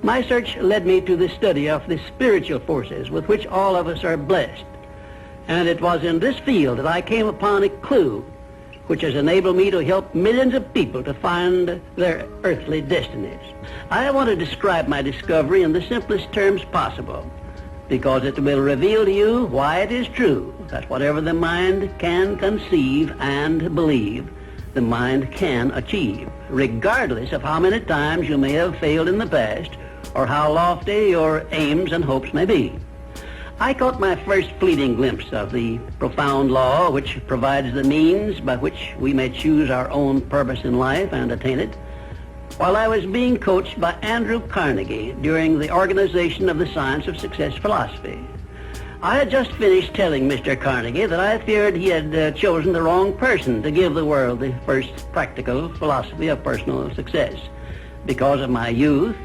My search led me to the study of the spiritual forces with which all of us are blessed. And it was in this field that I came upon a clue which has enabled me to help millions of people to find their earthly destinies. I want to describe my discovery in the simplest terms possible, because it will reveal to you why it is true that whatever the mind can conceive and believe, the mind can achieve, regardless of how many times you may have failed in the past or how lofty your aims and hopes may be. I caught my first fleeting glimpse of the profound law which provides the means by which we may choose our own purpose in life and attain it, while I was being coached by Andrew Carnegie during the organization of the Science of Success philosophy. I had just finished telling Mr. Carnegie that I feared he had chosen the wrong person to give the world the first practical philosophy of personal success because of my youth,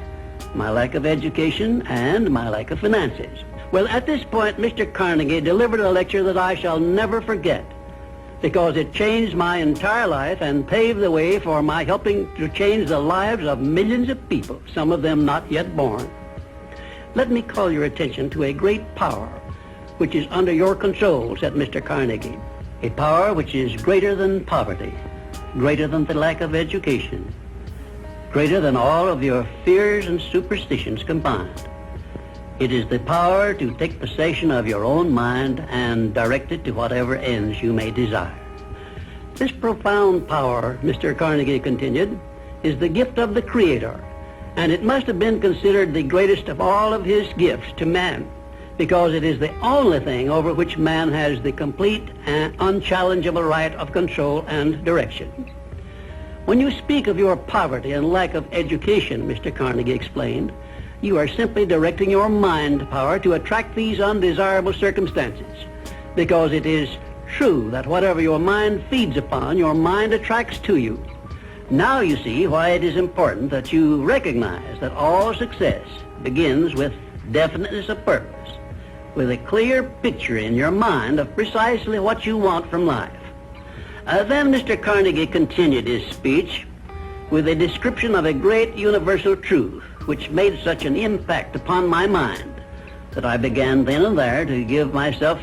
my lack of education, and my lack of finances. Well, at this point, Mr. Carnegie delivered a lecture that I shall never forget, because it changed my entire life and paved the way for my helping to change the lives of millions of people, some of them not yet born. Let me call your attention to a great power which is under your control, said Mr. Carnegie, a power which is greater than poverty, greater than the lack of education, greater than all of your fears and superstitions combined. It is the power to take possession of your own mind and direct it to whatever ends you may desire. This profound power, Mr. Carnegie continued, is the gift of the Creator, and it must have been considered the greatest of all of his gifts to man, because it is the only thing over which man has the complete and unchallengeable right of control and direction. When you speak of your poverty and lack of education, Mr. Carnegie explained, you are simply directing your mind power to attract these undesirable circumstances, because it is true that whatever your mind feeds upon, your mind attracts to you. Now you see why it is important that you recognize that all success begins with definiteness of purpose, with a clear picture in your mind of precisely what you want from life. Then Mr. Carnegie continued his speech with a description of a great universal truth which made such an impact upon my mind that I began then and there to give myself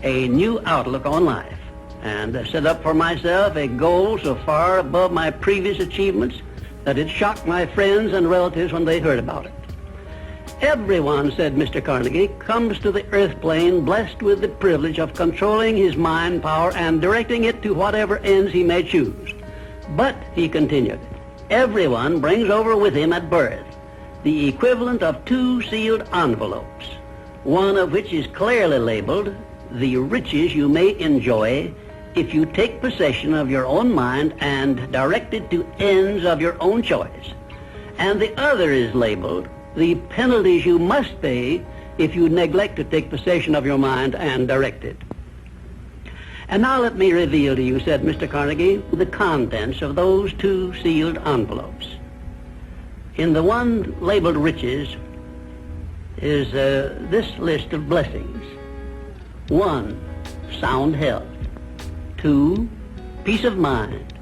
a new outlook on life and set up for myself a goal so far above my previous achievements that it shocked my friends and relatives when they heard about it. Everyone, said Mr. Carnegie, comes to the earth plane blessed with the privilege of controlling his mind power and directing it to whatever ends he may choose. But, he continued, everyone brings over with him at birth the equivalent of 2 sealed envelopes, one of which is clearly labeled, the riches you may enjoy if you take possession of your own mind and direct it to ends of your own choice. And the other is labeled, the penalties you must pay if you neglect to take possession of your mind and direct it. And now let me reveal to you, said Mr. Carnegie, the contents of those 2 sealed envelopes. In the one labeled riches is this list of blessings. 1, sound health. 2, peace of mind.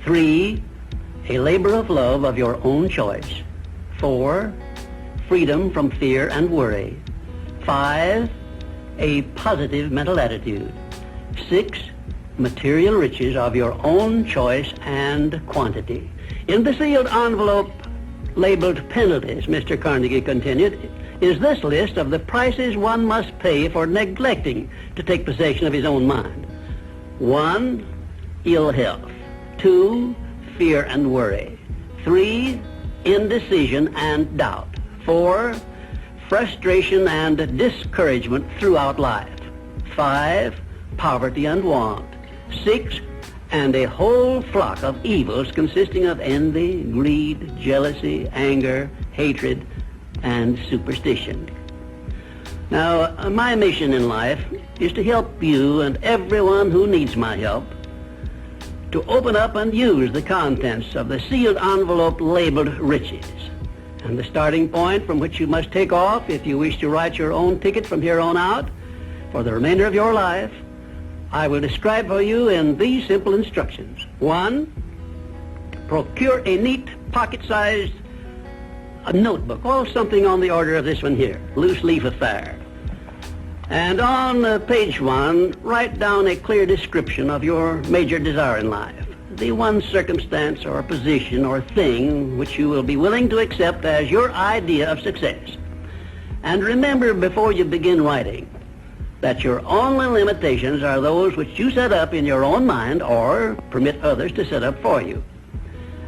3, a labor of love of your own choice. 4, freedom from fear and worry. 5, a positive mental attitude. 6, material riches of your own choice and quantity. In the sealed envelope labeled penalties, Mr. Carnegie continued, is this list of the prices one must pay for neglecting to take possession of his own mind. 1, ill health. 2, fear and worry. 3, indecision and doubt. 4, frustration and discouragement throughout life. 5, poverty and want. 6, and a whole flock of evils consisting of envy, greed, jealousy, anger, hatred, and superstition. Now, my mission in life is to help you and everyone who needs my help to open up and use the contents of the sealed envelope labeled riches. And the starting point from which you must take off if you wish to write your own ticket from here on out for the remainder of your life, I will describe for you in these simple instructions. 1, procure a neat pocket-sized a notebook, or something on the order of this one here, loose leaf affair. And on page 1, write down a clear description of your major desire in life, the one circumstance or position or thing which you will be willing to accept as your idea of success. And remember before you begin writing that your only limitations are those which you set up in your own mind or permit others to set up for you.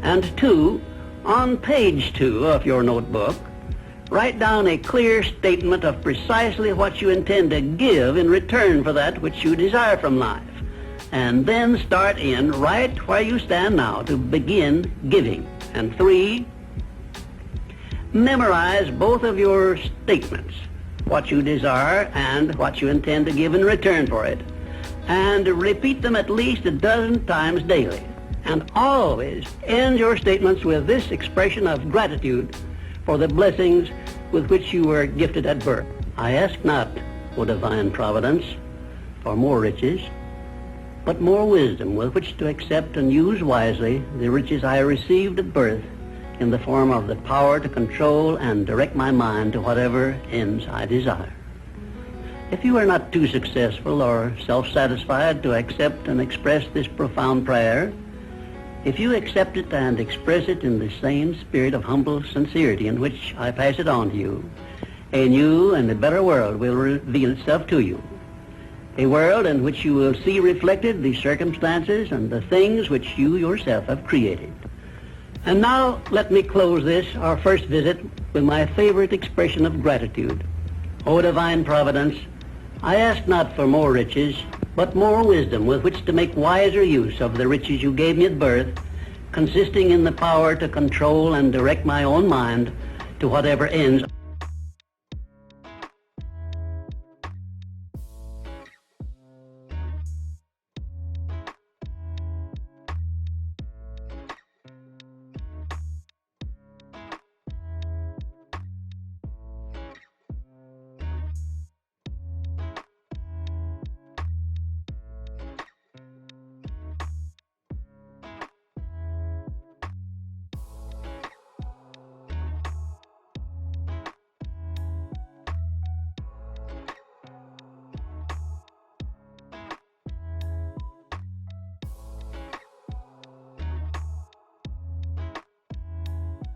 And 2, on page 2 of your notebook, write down a clear statement of precisely what you intend to give in return for that which you desire from life. And then start in right where you stand now to begin giving. And 3, memorize both of your statements, what you desire and what you intend to give in return for it. And repeat them at least a dozen times daily. And always end your statements with this expression of gratitude for the blessings with which you were gifted at birth. I ask not, O divine providence, for more riches, but more wisdom with which to accept and use wisely the riches I received at birth in the form of the power to control and direct my mind to whatever ends I desire. If you are not too successful or self-satisfied to accept and express this profound prayer, if you accept it and express it in the same spirit of humble sincerity in which I pass it on to you, a new and a better world will reveal itself to you. A world in which you will see reflected the circumstances and the things which you yourself have created. And now let me close this, our first visit, with my favorite expression of gratitude. O divine providence, I ask not for more riches, but more wisdom with which to make wiser use of the riches you gave me at birth, consisting in the power to control and direct my own mind to whatever ends